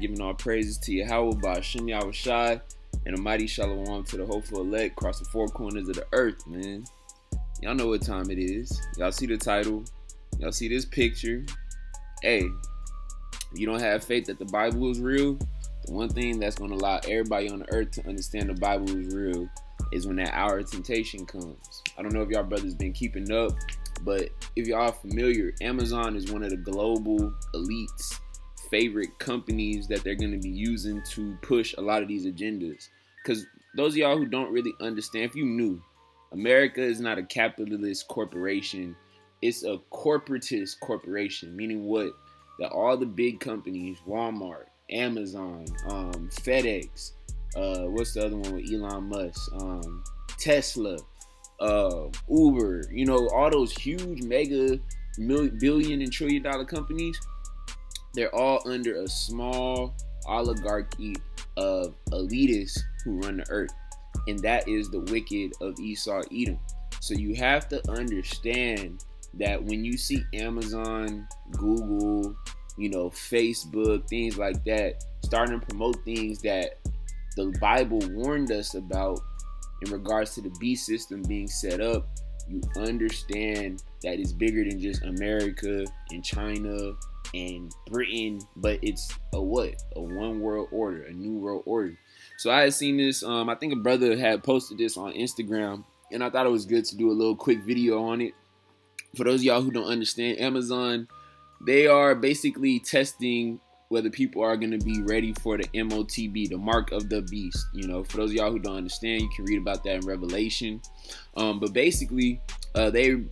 Giving all praises to Yahawah, Bahasham, Yahawashi, and a mighty shalom to the hopeful elect across the four corners of the earth, man. Y'all know what time it is. Y'all see the title. Y'all see this picture. Hey, if you don't have faith that the Bible is real, the one thing that's going to allow everybody on the earth to understand the Bible is real is when that hour of temptation comes. I don't know if y'all brothers been keeping up, but if y'all are familiar, Amazon is one of the global elites' favorite companies that they're going to be using to push a lot of these agendas. Because those of y'all who don't really understand, if you knew, America is not a capitalist corporation. It's a corporatist corporation, meaning what? That all the big companies, Walmart, Amazon, FedEx, what's the other one with Elon Musk? Tesla, Uber, all those huge mega billion and trillion dollar companies, they're all under a small oligarchy of elitists who run the earth. And that is the wicked of Esau Edom. So you have to understand that when you see Amazon, Google, Facebook, things like that, starting to promote things that the Bible warned us about in regards to the beast system being set up, you understand that it's bigger than just America and China and Britain, but it's a what? A one world order, a new world order. So I had seen this, I think a brother had posted this on Instagram, and I thought it was good to do a little quick video on it. For those of y'all who don't understand, Amazon, they are basically testing whether people are going to be ready for the MOTB, the mark of the beast. For those of y'all who don't understand, you can read about that in Revelation. But basically, they,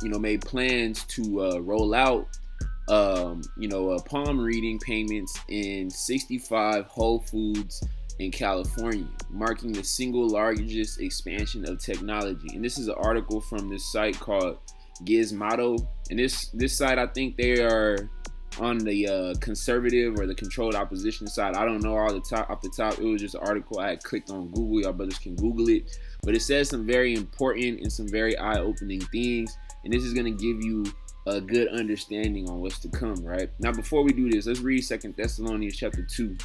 made plans to roll out, palm reading payments in 65 Whole Foods in California, marking the single largest expansion of technology. And this is an article from this site called Gizmodo. And this site, I think they are on the conservative or the controlled opposition side. I don't know off the top. It was just an article I had clicked on Google. Y'all brothers can Google it. But it says some very important and some very eye-opening things. And this is going to give you a good understanding on what's to come, right? Now, before we do this, let's read 2 Thessalonians chapter 2.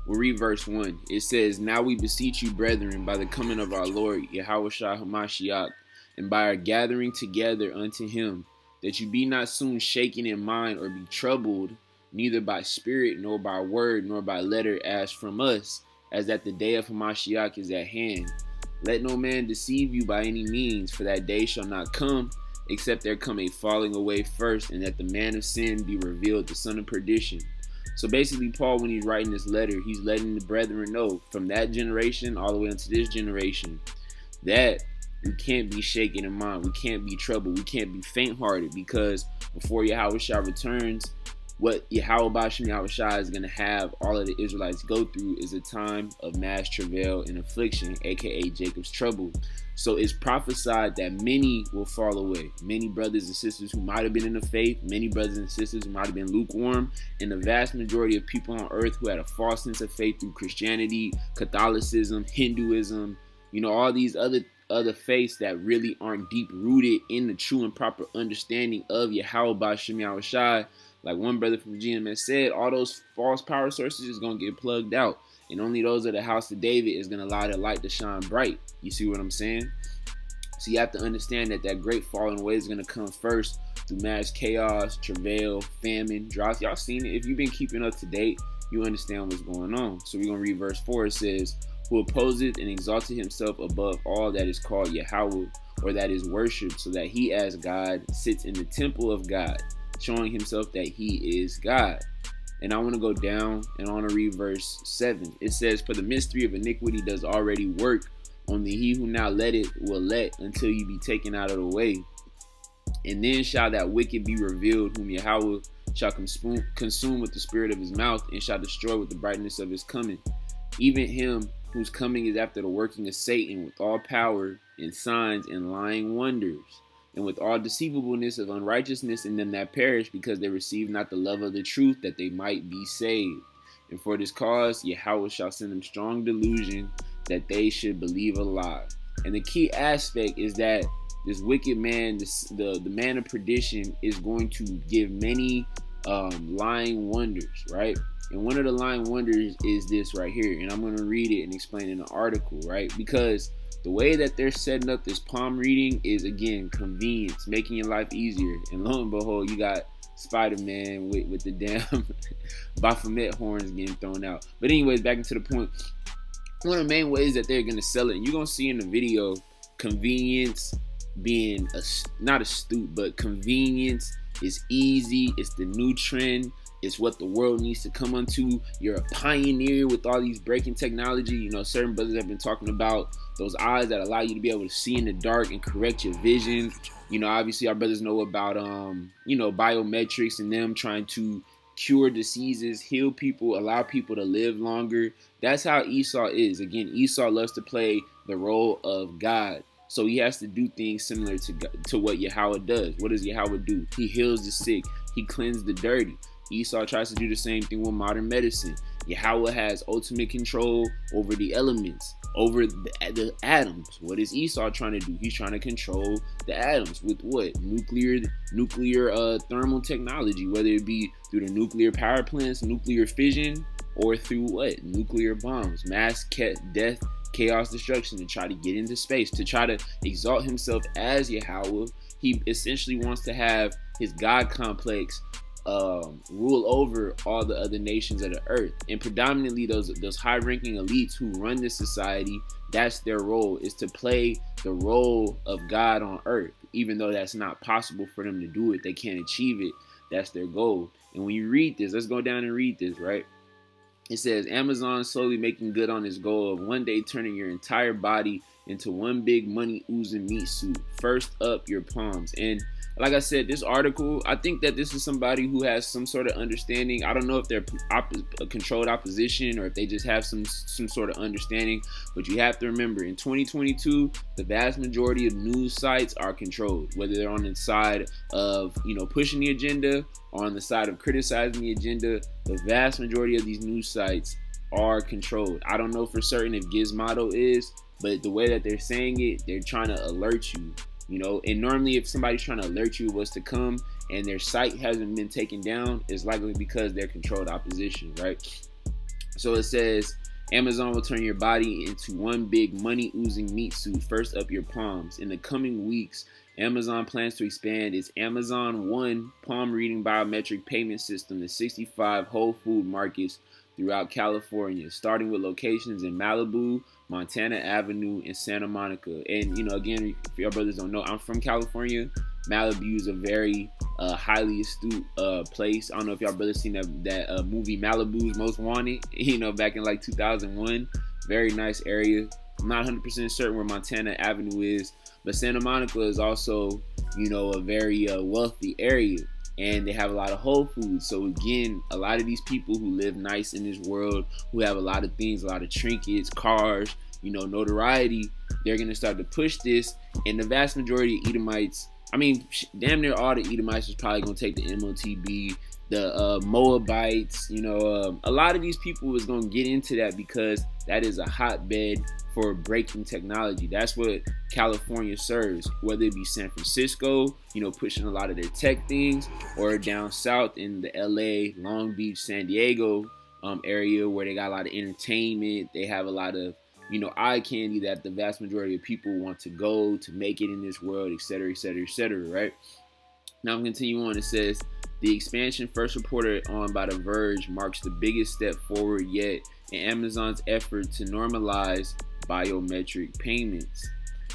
We'll read verse 1. It says, "Now we beseech you, brethren, by the coming of our Lord Yahawashi Hamashiach, and by our gathering together unto him, that you be not soon shaken in mind or be troubled, neither by spirit, nor by word, nor by letter, as from us, as that the day of Hamashiach is at hand. Let no man deceive you by any means, for that day shall not come, except there come a falling away first, and that the man of sin be revealed, the son of perdition." So basically, Paul, when he's writing this letter, he's letting the brethren know from that generation all the way into this generation that we can't be shaken in mind. We can't be troubled. We can't be faint-hearted, because before Yahawashi returns, what Bahasham Yahawashi is going to have all of the Israelites go through is a time of mass travail and affliction, aka Jacob's trouble. So it's prophesied that many will fall away. Many brothers and sisters who might have been in the faith, many brothers and sisters who might have been lukewarm, and the vast majority of people on earth who had a false sense of faith through Christianity, Catholicism, Hinduism, all these other faiths that really aren't deep rooted in the true and proper understanding of Yahawah Bahasham Yahawashi. Like one brother from GMS said, all those false power sources is going to get plugged out. And only those of the house of David is going to allow their light to shine bright. You see what I'm saying? So you have to understand that great falling away is going to come first through mass chaos, travail, famine, drought. Y'all seen it. If you've been keeping up to date, you understand what's going on. So we're going to read verse 4. It says, "Who opposeth and exalted himself above all that is called Yahawah, or that is worshipped, so that he as God sits in the temple of God, showing himself that he is God." And I want to go down and I want to read verse 7. It says, "For the mystery of iniquity does already work, only he who now let it will let until you be taken out of the way. And then shall that wicked be revealed, whom Yahawah shall consume with the spirit of his mouth, and shall destroy with the brightness of his coming. Even him whose coming is after the working of Satan, with all power and signs and lying wonders, and with all deceivableness of unrighteousness in them that perish, because they receive not the love of the truth, that they might be saved. And for this cause Yahawah shall send them strong delusion, that they should believe a lie." And the key aspect is that this wicked man, the man of perdition, is going to give many lying wonders, right? And one of the line wonders is this right here. And I'm going to read it and explain in the article, right? Because the way that they're setting up this palm reading is, again, convenience, making your life easier. And lo and behold, you got Spider-Man with the damn Baphomet horns getting thrown out. But anyways, back into the point. One of the main ways that they're going to sell it, and you're going to see in the video, convenience being not astute, but convenience is easy. It's the new trend. It's what the world needs to come onto. You're a pioneer with all these breaking technology. You know, certain brothers have been talking about those eyes that allow you to be able to see in the dark and correct your vision. You know, obviously our brothers know about, you know, biometrics and them trying to cure diseases, heal people, allow people to live longer. That's how Esau is. Again, Esau loves to play the role of God. So he has to do things similar to what Yahawah does. What does Yahawah do? He heals the sick. He cleanses the dirty. Esau tries to do the same thing with modern medicine. Yahawah has ultimate control over the elements, over the atoms. What is Esau trying to do? He's trying to control the atoms with what? Nuclear thermal technology, whether it be through the nuclear power plants, nuclear fission, or through what? Nuclear bombs, mass death, chaos, destruction, to try to get into space, to try to exalt himself as Yahawah. He essentially wants to have his God complex rule over all the other nations of the earth, and predominantly those high-ranking elites who run this society. That's their role, is to play the role of God on earth. Even though that's not possible for them to do it, they can't achieve it. That's their goal. And when you read this, let's go down and read this, right? It says, Amazon slowly making good on its goal of one day turning your entire body into one big money oozing meat suit. First up, your palms. And like I said, this article, I think that this is somebody who has some sort of understanding. I don't know if they're a controlled opposition or if they just have some sort of understanding. But you have to remember, in 2022, the vast majority of news sites are controlled, whether they're on the side of, you know, pushing the agenda or on the side of criticizing the agenda. The vast majority of these news sites are controlled. I don't know for certain if Gizmodo is, but the way that they're saying it, they're trying to alert you. You know, and normally if somebody's trying to alert you what's to come and their site hasn't been taken down, it's likely because they're controlled opposition, right? So it says, Amazon will turn your body into one big money oozing meat suit. First up, your palms. In the coming weeks, Amazon plans to expand its Amazon One palm reading biometric payment system to 65 Whole Food markets throughout California, starting with locations in Malibu, Montana Avenue, and Santa Monica. And, you know, again, if your brothers don't know, I'm from California. Malibu is a very highly astute place. I don't know if y'all brothers seen that movie Malibu's Most Wanted, you know, back in like 2001. Very nice area. I'm not 100% certain where Montana Avenue is, but Santa Monica is also, you know, a very wealthy area. And they have a lot of Whole Foods. So again, a lot of these people who live nice in this world, who have a lot of things, a lot of trinkets, cars, you know, notoriety, they're going to start to push this. And the vast majority of Edomites, I mean, damn near all the Edomites is probably going to take the MOTB, the Moabites, you know, a lot of these people is going to get into that because that is a hotbed for breaking technology. That's what California serves, whether it be San Francisco, you know, pushing a lot of their tech things, or down south in the LA, Long Beach, San Diego area where they got a lot of entertainment. They have a lot of, you know, eye candy that the vast majority of people want to go to make it in this world, etc., etc., etc., right? Now I'm continuing on. It says, the expansion first reported on by The Verge marks the biggest step forward yet in Amazon's effort to normalize biometric payments.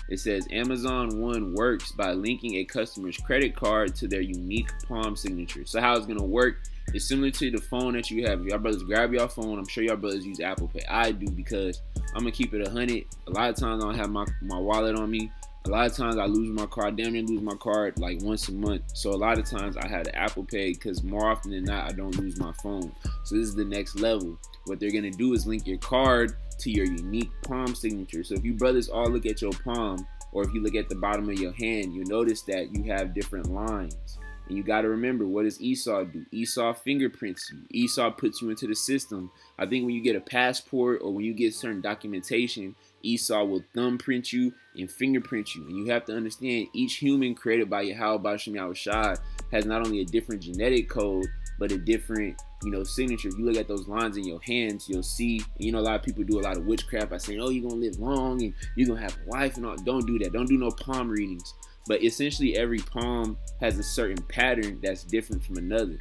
It says Amazon One works by linking a customer's credit card to their unique palm signature. So how it's going to work is similar to the phone that you have. Y'all brothers grab your phone. I'm sure y'all brothers use Apple Pay. I do, because I'm going to keep it 100. A lot of times I don't have my wallet on me. A lot of times I lose my card, damn near lose my card like once a month. So a lot of times I have the Apple Pay because more often than not, I don't lose my phone. So this is the next level. What they're going to do is link your card to your unique palm signature. So if you brothers all look at your palm, or if you look at the bottom of your hand, you notice that you have different lines. And you got to remember, what does Esau do? Esau fingerprints you. Esau puts you into the system. I think when you get a passport or when you get certain documentation, Esau will thumbprint you and fingerprint you. And you have to understand, each human created by Yahawah, Bahasham, Yahawashi has not only a different genetic code, but a different, signature. If you look at those lines in your hands, you'll see, a lot of people do a lot of witchcraft by saying, oh, you're going to live long and you're going to have a wife and all. Don't do that. Don't do no palm readings. But essentially every palm has a certain pattern that's different from another,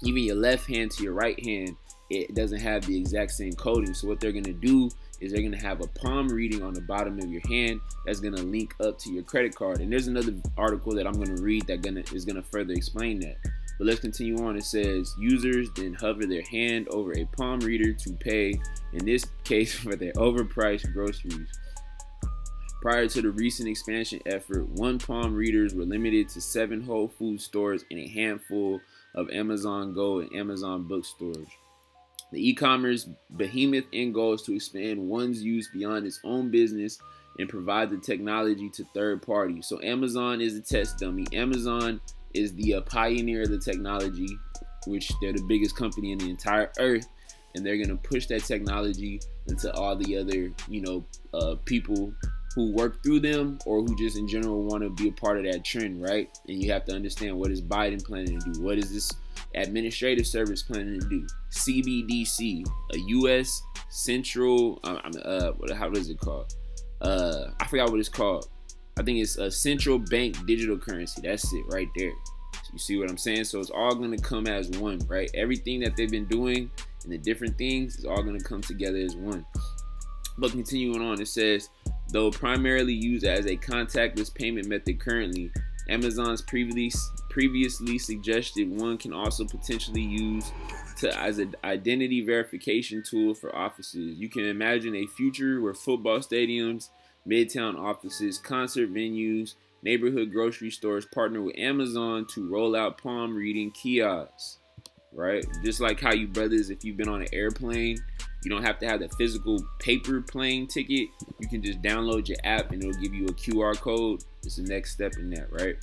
Even your left hand to your right hand, it doesn't have the exact same coding. So what they're going to do is they're going to have a palm reading on the bottom of your hand that's going to link up to your credit card. And there's another article that I'm going to read that is going to further explain that. But let's continue on. It says users then hover their hand over a palm reader to pay, in this case, for their overpriced groceries. Prior to the recent expansion effort, one palm readers were limited to 7 Whole Foods stores and a handful of Amazon Go and Amazon bookstores. The e-commerce behemoth end goal is to expand one's use beyond its own business and provide the technology to third parties. So Amazon is a test dummy. Amazon is the pioneer of the technology, which they're the biggest company in the entire earth, and they're going to push that technology into all the other, people who work through them or who just in general want to be a part of that trend, right? And you have to understand, what is Biden planning to do? What is this administrative service planning to do? CBDC, a U.S. central, how is it called? I forgot what it's called. I think it's a central bank digital currency. That's it right there. So you see what I'm saying? So it's all going to come as one, right? Everything that they've been doing and the different things is all going to come together as one. But continuing on, it says, though primarily used as a contactless payment method currently, Amazon's previously suggested one can also potentially use as an identity verification tool for offices. You can imagine a future where football stadiums, midtown offices, concert venues, neighborhood grocery stores partner with Amazon to roll out palm reading kiosks, right? Just like how you brothers, if you've been on an airplane, you don't have to have the physical paper plane ticket. You can just download your app and it'll give you a QR code. It's the next step in that, right?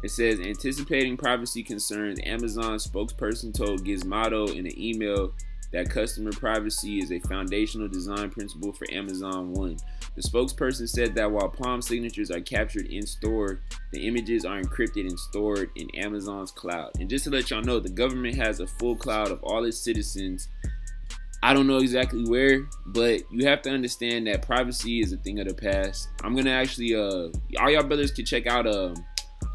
It says, anticipating privacy concerns, Amazon spokesperson told Gizmodo in an email that customer privacy is a foundational design principle for Amazon One. The spokesperson said that while palm signatures are captured in store, the images are encrypted and stored in Amazon's cloud. And just to let y'all know, the government has a full cloud of all its citizens. I don't know exactly where, but you have to understand that privacy is a thing of the past. I'm gonna actually, all y'all brothers can check out a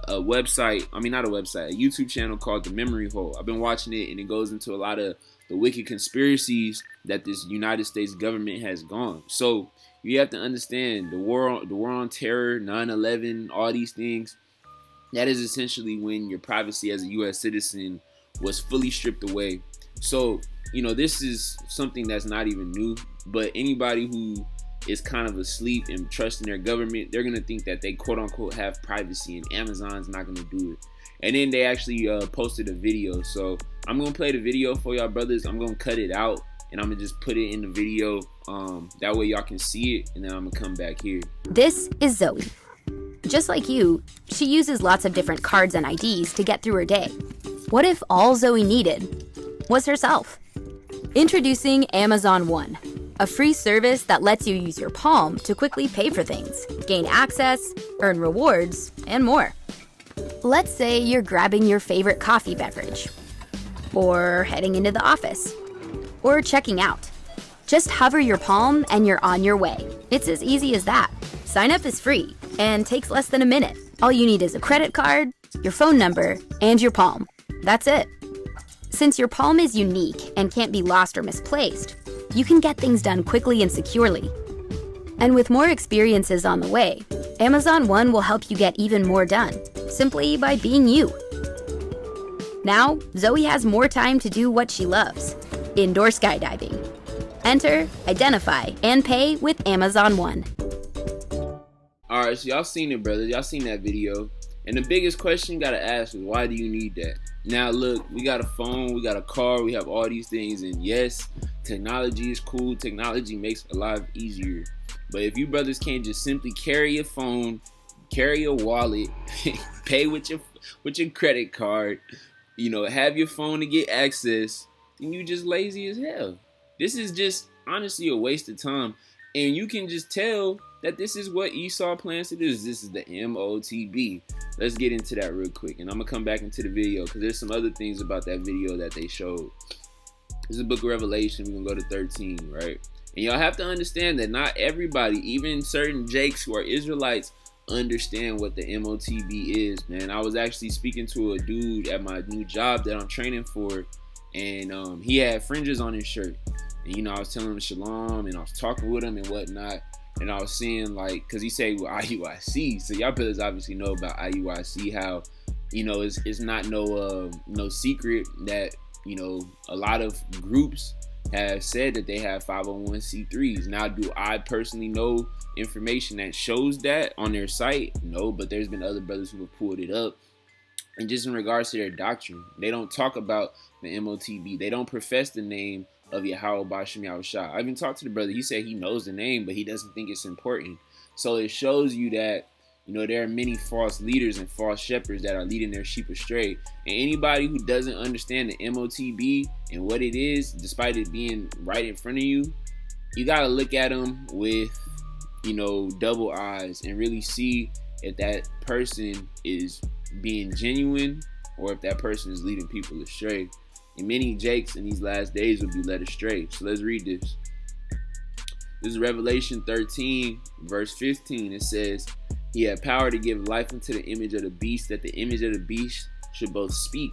website. I mean, not a website, a YouTube channel called The Memory Hole. I've been watching it, and it goes into a lot of the wicked conspiracies that this United States government has gone. So you have to understand the war on terror, 9/11, all these things. That is essentially when your privacy as a U.S. citizen was fully stripped away. So this is something that's not even new, but anybody who is kind of asleep and trusting their government, they're going to think that they quote unquote have privacy and Amazon's not going to do it. And then they actually posted a video. So I'm going to play the video for y'all brothers. I'm going to cut it out and I'm going to just put it in the video. That way y'all can see it, and then I'm going to come back here. This is Zoe. Just like you, she uses lots of different cards and IDs to get through her day. What if all Zoe needed was herself? Introducing Amazon One, a free service that lets you use your palm to quickly pay for things, gain access, earn rewards, and more. Let's say you're grabbing your favorite coffee beverage, or heading into the office, or checking out. Just hover your palm and you're on your way. It's as easy as that. Sign up is free and takes less than a minute. All you need is a credit card, your phone number, and your palm. That's it. Since your palm is unique and can't be lost or misplaced, you can get things done quickly and securely. And with more experiences on the way, Amazon One will help you get even more done, simply by being you. Now, Zoe has more time to do what she loves, indoor skydiving. Enter, identify, and pay with Amazon One. All right, so y'all seen it, brothers. Y'all seen that video. And the biggest question you gotta ask is, why do you need that? Now, look, we got a phone, we got a car, we have all these things. And yes, technology is cool. Technology makes life easier. But if you brothers can't just simply carry your phone, carry your wallet, pay with your credit card, have your phone to get access, then you just lazy as hell. This is just honestly a waste of time. And you can just tell that this is what Esau plans to do. This is the MOTB. Let's get into that real quick, and I'm gonna come back into the video because there's some other things about that video that they showed. This is the book of Revelation. We're gonna go to 13, right? And y'all have to understand that not everybody, even certain Jakes who are Israelites, understand what the MOTB is, man. I was actually speaking to a dude at my new job that I'm training for, and he had fringes on his shirt. And, you know, I was telling him shalom, and I was talking with him and whatnot. And I was seeing, like, because he said, well, IUIC. So y'all brothers obviously know about IUIC, how, you know, it's not no secret that, you know, a lot of groups have said that they have 501c3s. Now, do I personally know information that shows that on their site? No, but there's been other brothers who have pulled it up. And just in regards to their doctrine, they don't talk about the MOTB. They don't profess the name of Yahawah, Bahasham, Yahawashi. I even talked to the brother. He said he knows the name, but he doesn't think it's important. So it shows you that, you know, there are many false leaders and false shepherds that are leading their sheep astray. And anybody who doesn't understand the MOTB and what it is, despite it being right in front of you, you got to look at them with, you know, double eyes and really see if that person is being genuine or if that person is leading people astray. And many Jakes in these last days will be led astray. So let's read this. This is Revelation 13, verse 15. It says, he had power to give life unto the image of the beast, that the image of the beast should both speak,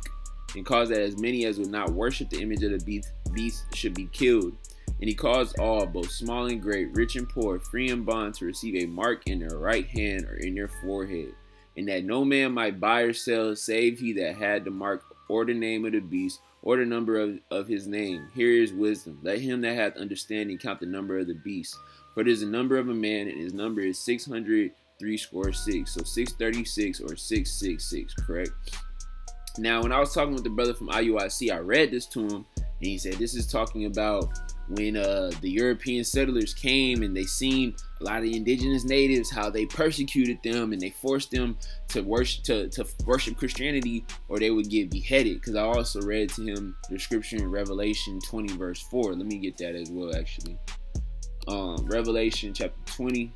and cause that as many as would not worship the image of the beast should be killed. And he caused all, both small and great, rich and poor, free and bond, to receive a mark in their right hand or in their forehead, and that no man might buy or sell save he that had the mark or the name of the beast, or the number of his name. Here is wisdom. Let him that hath understanding count the number of the beast. For it is the number of a man, and his number is 636. So 636 or 666, correct? Now, when I was talking with the brother from IUIC, I read this to him, and he said this is talking about when the European settlers came and they seen a lot of the indigenous natives, how they persecuted them and they forced them to worship Christianity, or they would get beheaded. Because I also read to him the scripture in Revelation 20 verse 4. Let me get that as well, actually. Revelation chapter 20,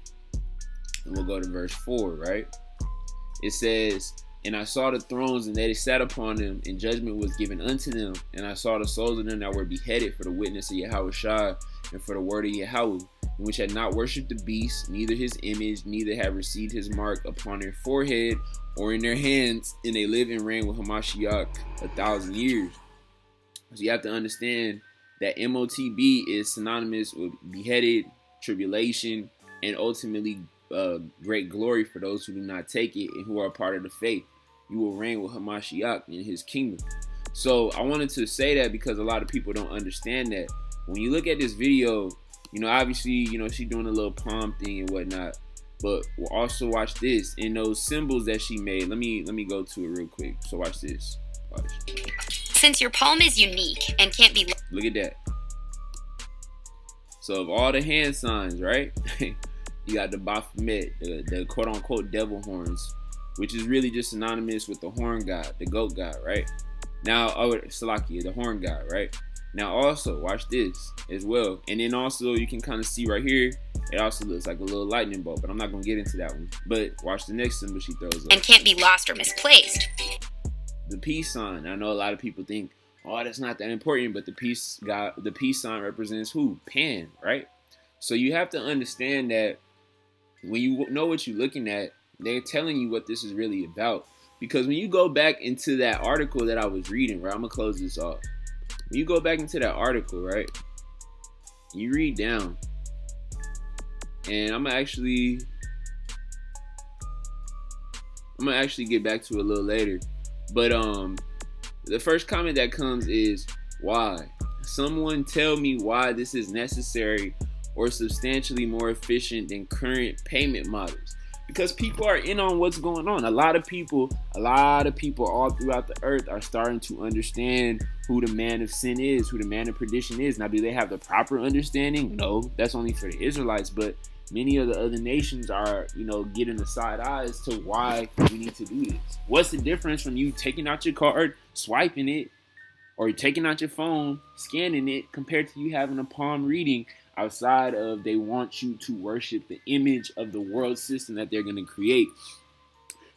and we'll go to verse 4, right? It says, and I saw the thrones, and they sat upon them, and judgment was given unto them. And I saw the souls of them that were beheaded for the witness of Yahawashi and for the word of Yahawah, which had not worshipped the beast, neither his image, neither had received his mark upon their forehead or in their hands, and they live and reign with Hamashiach 1,000 years. So you have to understand that MOTB is synonymous with beheaded, tribulation, and ultimately great glory for those who do not take it and who are part of the faith. You will reign with Hamashiach in his kingdom. So I wanted to say that because a lot of people don't understand that. When you look at this video, you know, obviously, you know, she's doing a little palm thing and whatnot, but we'll also watch this and those symbols that she made. Let me go to it real quick. So watch this. Watch. Since your palm is unique and can't be... Look at that. So of all the hand signs, right? You got the Baphomet, the quote-unquote devil horns, which is really just synonymous with the horn god, the goat god, right? Now, Salakia, the horn god, right? Now, also, watch this as well. And then also, you can kind of see right here, it also looks like a little lightning bolt, but I'm not going to get into that one. But watch the next symbol she throws up. And can't be lost or misplaced. The peace sign. I know a lot of people think, oh, that's not that important, but the peace sign represents who? Pan, right? So you have to understand that when you know what you're looking at, they're telling you what this is really about. Because when you go back into that article that I was reading, right, I'm going to close this off. When you go back into that article, right, you read down, and I'm gonna actually get back to it a little later. But the first comment that comes is, why? Someone tell me why this is necessary or substantially more efficient than current payment models. Because people are in on what's going on. A lot of people all throughout the earth are starting to understand who the man of sin is, who the man of perdition is. Now, do they have the proper understanding? No, that's only for the Israelites. But many of the other nations are, getting the side eyes to why we need to do this. What's the difference from you taking out your card, swiping it, or taking out your phone, scanning it, compared to you having a palm reading outside of they want you to worship the image of the world system that they're going to create.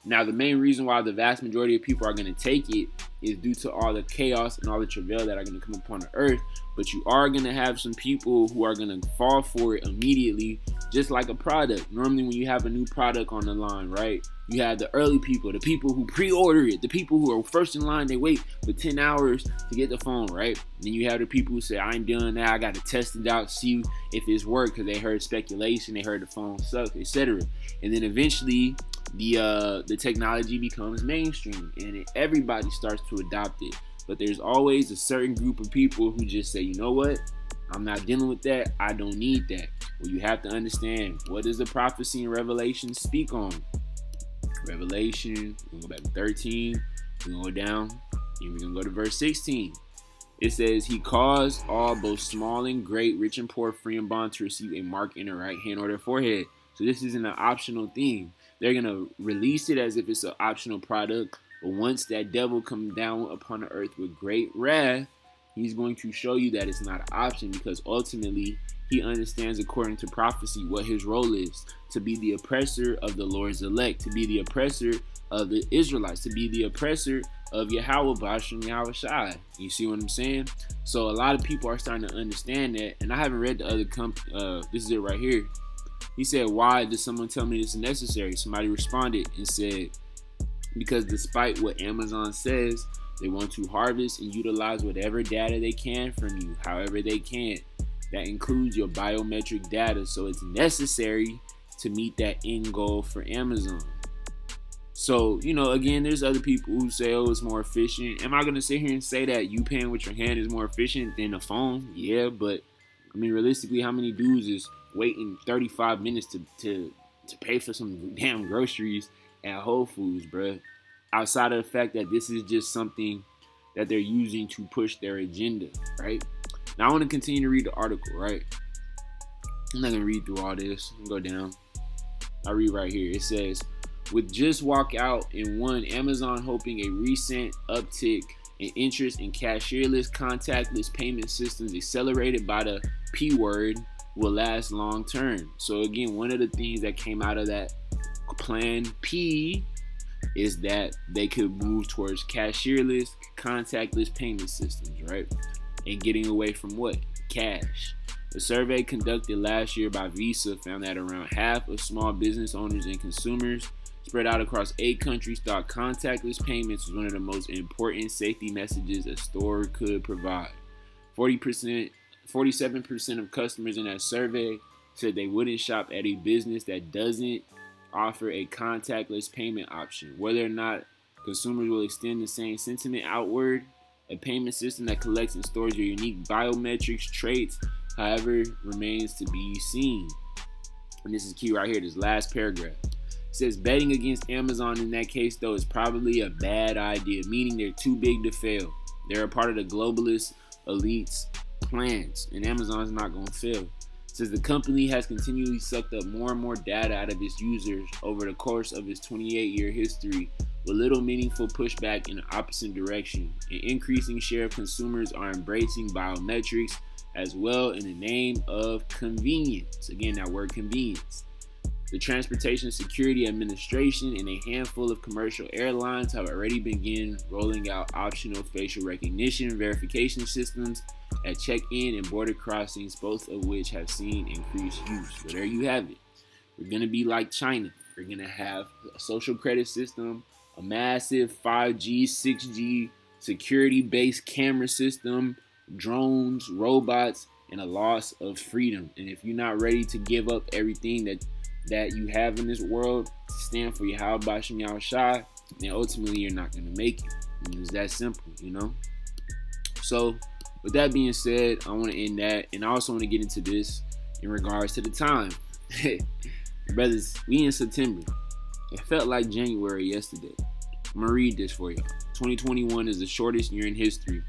Now, the main reason why the vast majority of people are going to take it is due to all the chaos and all the travail that are going to come upon the earth. But you are going to have some people who are going to fall for it immediately, just like a product. Normally, when you have a new product on the line, right, you have the early people, the people who pre-order it, the people who are first in line, they wait for 10 hours to get the phone, right? Then you have the people who say, I ain't doing that, I got to test it out, see if it's work, because they heard speculation, they heard the phone sucks, etc. And then eventually, the technology becomes mainstream and everybody starts to adopt it. But there's always a certain group of people who just say, you know what, I'm not dealing with that, I don't need that. Well, you have to understand, what does the prophecy in Revelation speak on? Revelation, we're gonna go back to 13, we're gonna go down, and we're gonna go to verse 16. It says, he caused all, both small and great, rich and poor, free and bond, to receive a mark in their right hand or their forehead. So this isn't an optional thing. They're going to release it as if it's an optional product. But once that devil comes down upon the earth with great wrath, he's going to show you that it's not an option, because ultimately he understands, according to prophecy, what his role is: to be the oppressor of the Lord's elect, to be the oppressor of the Israelites, to be the oppressor of Yahawah, Bahasham, Yahawashi. You see what I'm saying? So a lot of people are starting to understand that. And I haven't read the other this is it right here. He said, why did someone tell me this is necessary? Somebody responded and said, because despite what Amazon says, they want to harvest and utilize whatever data they can from you, however they can. That includes your biometric data. So it's necessary to meet that end goal for Amazon. So, you know, again, there's other people who say, oh, it's more efficient. Am I going to sit here and say that you paying with your hand is more efficient than a phone? Yeah, but I mean, realistically, how many dudes is waiting 35 minutes to pay for some damn groceries at Whole Foods, bruh? Outside of the fact that this is just something that they're using to push their agenda, right? Now, I want to continue to read the article, right? I'm not going to read through all this. I'll go down. I'll read right here. It says, with just walk out in one, Amazon hoping a recent uptick in interest in cashierless, contactless payment systems accelerated by the P word will last long term. So again, one of the things that came out of that plan P is that they could move towards cashierless, contactless payment systems, right? And getting away from what? Cash. A survey conducted last year by Visa found that around half of small business owners and consumers spread out across 8 countries thought contactless payments was one of the most important safety messages a store could provide. 47% of customers in that survey said they wouldn't shop at a business that doesn't offer a contactless payment option. Whether or not consumers will extend the same sentiment outward, a payment system that collects and stores your unique biometrics traits, however, remains to be seen. And this is key right here, this last paragraph. It says betting against Amazon in that case, though, is probably a bad idea, meaning they're too big to fail. They're a part of the globalist elite's plans, and Amazon's not going to fail. It says the company has continually sucked up more and more data out of its users over the course of its 28-year history, with little meaningful pushback in the opposite direction. An increasing share of consumers are embracing biometrics as well in the name of convenience. Again, that word convenience. The Transportation Security Administration and a handful of commercial airlines have already begun rolling out optional facial recognition verification systems at check-in and border crossings, both of which have seen increased use. So there you have it. We're going to be like China. We're going to have a social credit system, a massive 5G, 6G security-based camera system, drones, robots, and a loss of freedom. And if you're not ready to give up everything that you have in this world to stand for Yahawah, Bahasham, Yahawashi, then ultimately you're not going to make it. It's that simple, you know? So, with that being said, I want to end that. And I also want to get into this in regards to the time. Brothers, we in September. It felt like January yesterday. I'm going to read this for y'all. 2021 is the shortest year in history.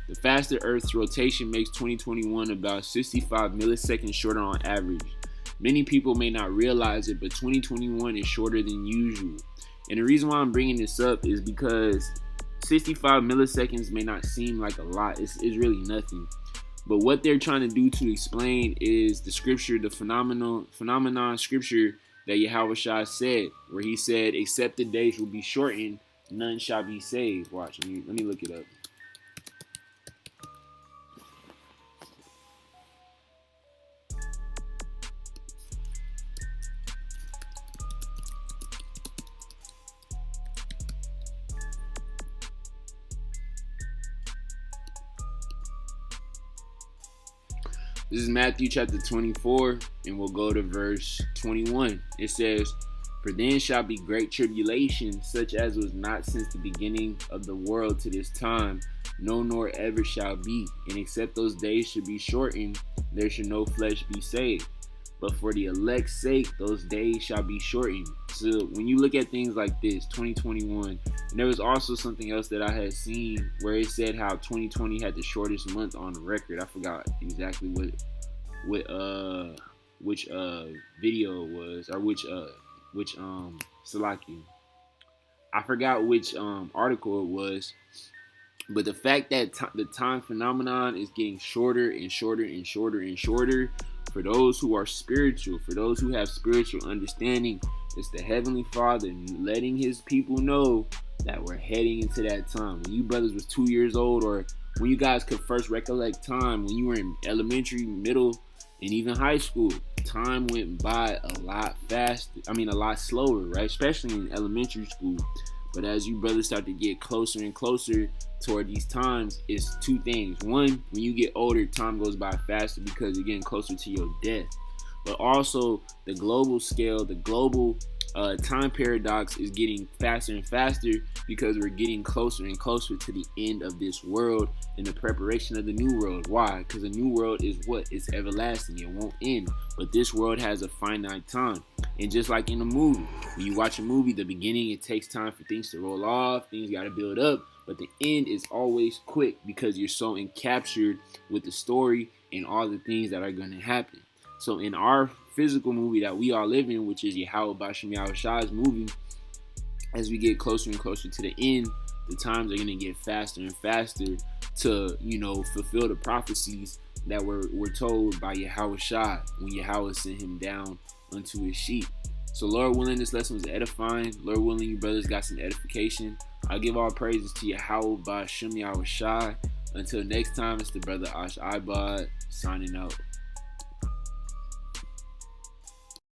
The faster Earth's rotation makes 2021 about 65 milliseconds shorter on average. Many people may not realize it, but 2021 is shorter than usual. And the reason why I'm bringing this up is because 65 milliseconds may not seem like a lot. It's really nothing. But what they're trying to do to explain is the scripture, the phenomenon scripture that Yahawashi said, where he said, except the days will be shortened, none shall be saved. Watch, let me look it up. This is Matthew chapter 24, and we'll go to verse 21. It says, for then shall be great tribulation, such as was not since the beginning of the world to this time, no nor ever shall be. And except those days should be shortened, there should no flesh be saved. But for the elect's sake, those days shall be shortened. So when you look at things like this, 2021, and there was also something else that I had seen where it said how 2020 had the shortest month on record. I forgot exactly which video it was, or which Salaki. I forgot which article it was. But the fact that the time phenomenon is getting shorter and shorter and shorter and shorter, for those who are spiritual, for those who have spiritual understanding, it's the Heavenly Father letting his people know that we're heading into that time. When you brothers was 2 years old, or when you guys could first recollect time, when you were in elementary, middle, and even high school, time went by a lot faster. I mean, a lot slower, right? Especially in elementary school. But as you brothers start to get closer and closer toward these times, it's two things. One, when you get older, time goes by faster because you're getting closer to your death. But also, the global scale, the global time paradox is getting faster and faster because we're getting closer and closer to the end of this world and the preparation of the new world. Why? Because the new world is what? It's everlasting. It won't end. But this world has a finite time. And just like in a movie, when you watch a movie, the beginning, it takes time for things to roll off. Things got to build up. But the end is always quick because you're so encaptured with the story and all the things that are going to happen. So in our physical movie that we all live in, which is Yahawah Bahasham Yahawashi's movie, as we get closer and closer to the end, the times are going to get faster and faster to, fulfill the prophecies that were told by Yahawashi when Yahawah sent him down unto his sheep. So Lord willing, this lesson was edifying. Lord willing, you brothers got some edification. I give all praises to Yahawah Bahasham Yahawashi. Until next time, it's the brother Ash Ibad signing out.